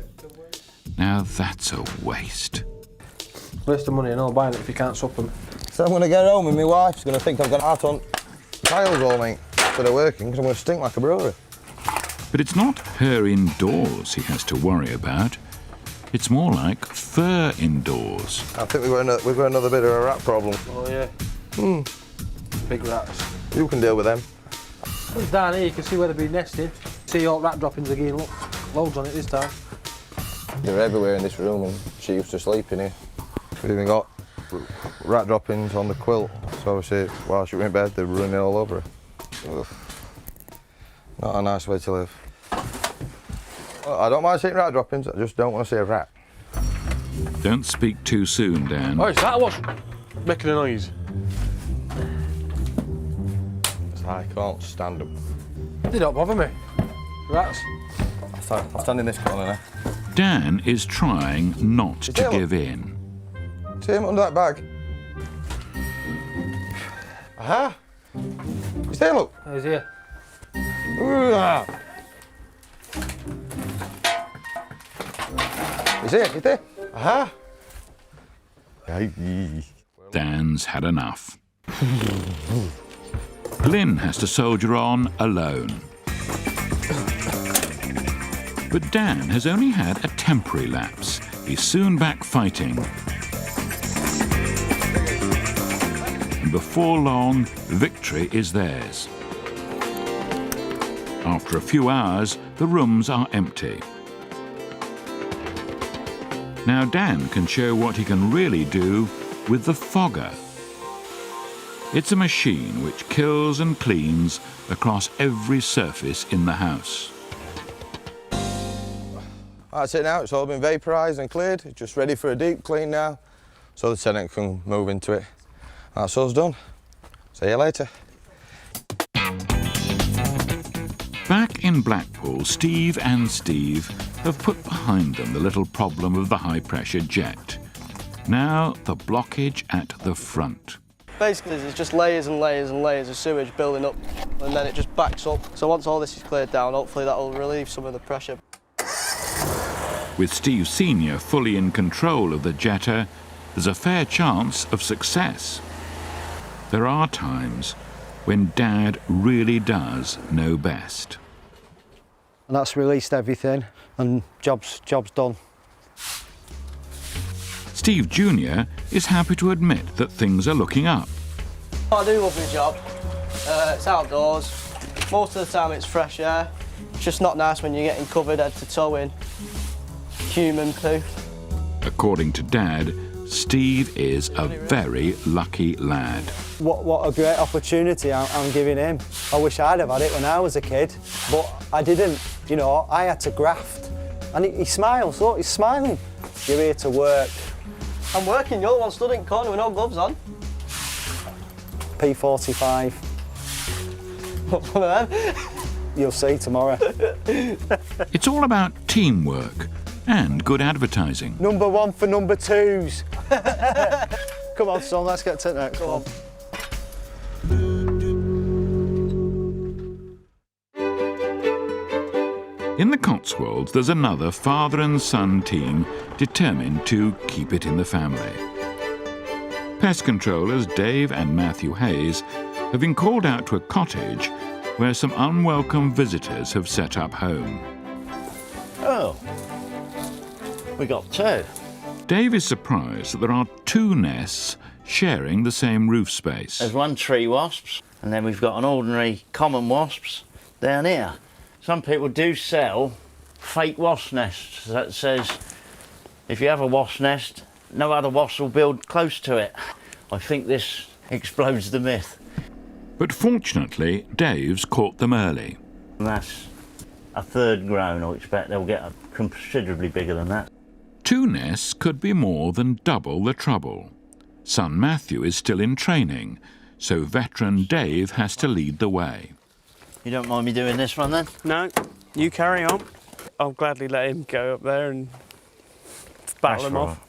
Now that's a waste. Waste of money and all buying it if you can't swap them. So I'm going to get home and my wife's going to think I've got out on tiles all night instead of working because I'm going to stink like a brewery. But it's not her indoors he has to worry about. It's more like fur indoors. I think we've got another bit of a rat problem. Oh, yeah. Big rats. You can deal with them. Down here, you can see where they've been nesting. See all rat droppings again, look. Loads on it this time. They're everywhere in this room and she used to sleep in here. We've even got rat droppings on the quilt. So obviously, while she was in bed, they're running all over her. Ugh. Not a nice way to live. Well, I don't mind seeing rat droppings, I just don't want to see a rat. Don't speak too soon, Dan. Oh, is that what's making a noise? I can't stand them. They don't bother me. Rats. I'll stand in this corner now. Dan is trying not to give in. See him under that bag? Aha! He's there, look. He's here. He's here, he's there. Aha! Dan's had enough. Lynn has to soldier on alone. But Dan has only had a temporary lapse. He's soon back fighting. And before long, victory is theirs. After a few hours, the rooms are empty. Now Dan can show what he can really do with the fogger. It's a machine which kills and cleans across every surface in the house. That's it now, it's all been vaporised and cleared. It's just ready for a deep clean now, so the tenant can move into it. That's us done. See you later. Back in Blackpool, Steve and Steve have put behind them the little problem of the high-pressure jet. Now the blockage at the front. Basically, there's just layers and layers and layers of sewage building up, and then it just backs up. So once all this is cleared down, hopefully that will relieve some of the pressure. With Steve Sr. fully in control of the jetter, there's a fair chance of success. There are times when Dad really does know best. And that's released everything, and job's done. Steve Jr. is happy to admit that things are looking up. I do love my job. It's outdoors. Most of the time it's fresh air. It's just not nice when you're getting covered head to toe in human poo. According to Dad, Steve is a very lucky lad. What a great opportunity I'm giving him. I wish I'd have had it when I was a kid, but I didn't. You know, I had to graft. And he smiles, look, he's smiling. You're here to work. I'm working, you're the one stood in the corner with no gloves on. P45. One of them? You'll see tomorrow. It's all about teamwork and good advertising. Number one for number twos. Come on, son, let's get to the next one. In the Cotswolds, there's another father and son team determined to keep it in the family. Pest controllers Dave and Matthew Hayes have been called out to a cottage where some unwelcome visitors have set up home. Oh, we got two. Dave is surprised that there are two nests sharing the same roof space. There's one tree wasps, and then we've got an ordinary common wasps down here. Some people do sell fake wasp nests that says if you have a wasp nest, no other wasps will build close to it. I think this explodes the myth. But fortunately, Dave's caught them early. And that's a third grown. I expect they'll get considerably bigger than that. Two nests could be more than double the trouble. Son Matthew is still in training, so veteran Dave has to lead the way. You don't mind me doing this one then? No, you carry on. I'll gladly let him go up there and battle them off.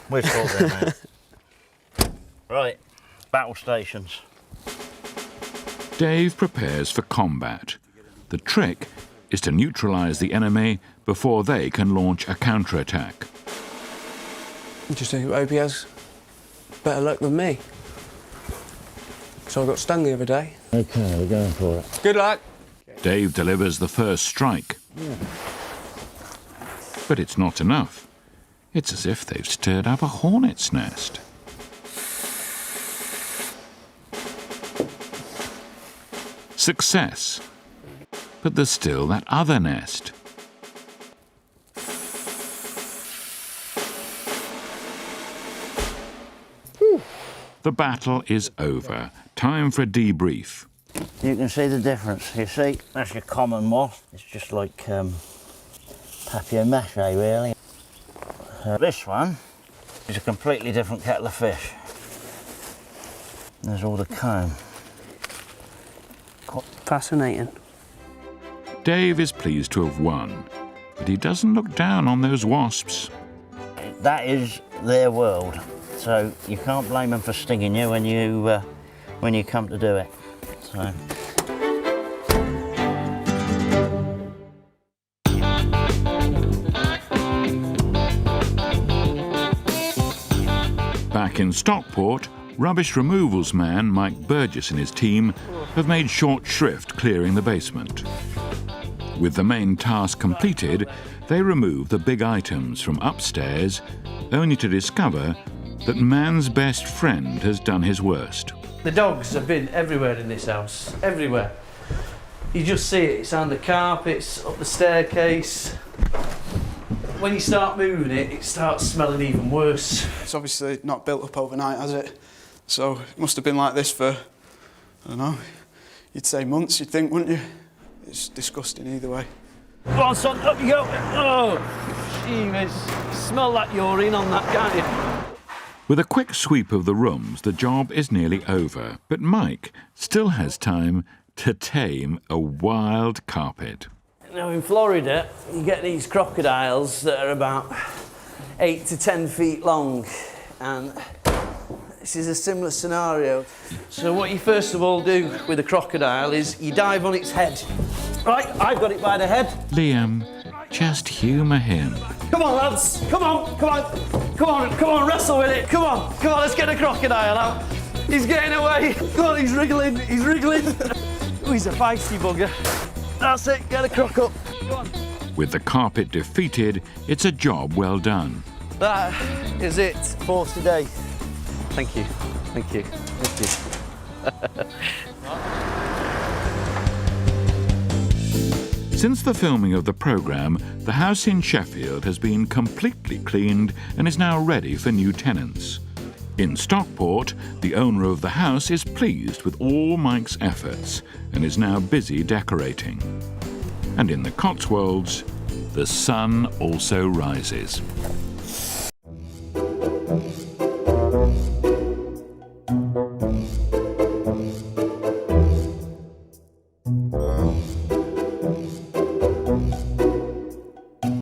We're still there now. Right, battle stations. Dave prepares for combat. The trick is to neutralise the enemy before they can launch a counterattack. Just hope he has better luck than me. So I got stung the other day. OK, we're going for it. Good luck. Dave delivers the first strike. But it's not enough. It's as if they've stirred up a hornet's nest. Success. But there's still that other nest. The battle is over. Time for a debrief. You can see the difference. You see, that's your common wasp. It's just like papier-mâché, really. This one is a completely different kettle of fish. There's all the comb. Fascinating. Dave is pleased to have won, but he doesn't look down on those wasps. That is their world, so you can't blame them for stinging you when you come to do it. So. Back in Stockport, rubbish removals man Mike Burgess and his team have made short shrift clearing the basement. With the main task completed, they remove the big items from upstairs, only to discover that man's best friend has done his worst. The dogs have been everywhere in this house, everywhere. You just see it, it's on the carpets, up the staircase. When you start moving it, it starts smelling even worse. It's obviously not built up overnight, has it? So it must have been like this for, I don't know, you'd say months, you'd think, wouldn't you? It's disgusting either way. Go on, son, up you go. Oh, jeez, smell that urine on that, can't you? With a quick sweep of the rooms, the job is nearly over, but Mike still has time to tame a wild carpet. Now in Florida, you get these crocodiles that are about 8 to 10 feet long, and this is a similar scenario. So what you first of all do with a crocodile is you dive on its head. Right, I've got it by the head. Liam, just humour him. Come on, lads, come on, come on, come on, come on, wrestle with it, come on, let's get the crocodile out. He's getting away, come on, he's wriggling, Oh, he's a feisty bugger. That's it, get a croc up. Go on. With the carpet defeated, it's a job well done. That is it for today. Thank you, thank you, thank you. Since the filming of the programme, the house in Sheffield has been completely cleaned and is now ready for new tenants. In Stockport, the owner of the house is pleased with all Mike's efforts and is now busy decorating. And in the Cotswolds, the sun also rises.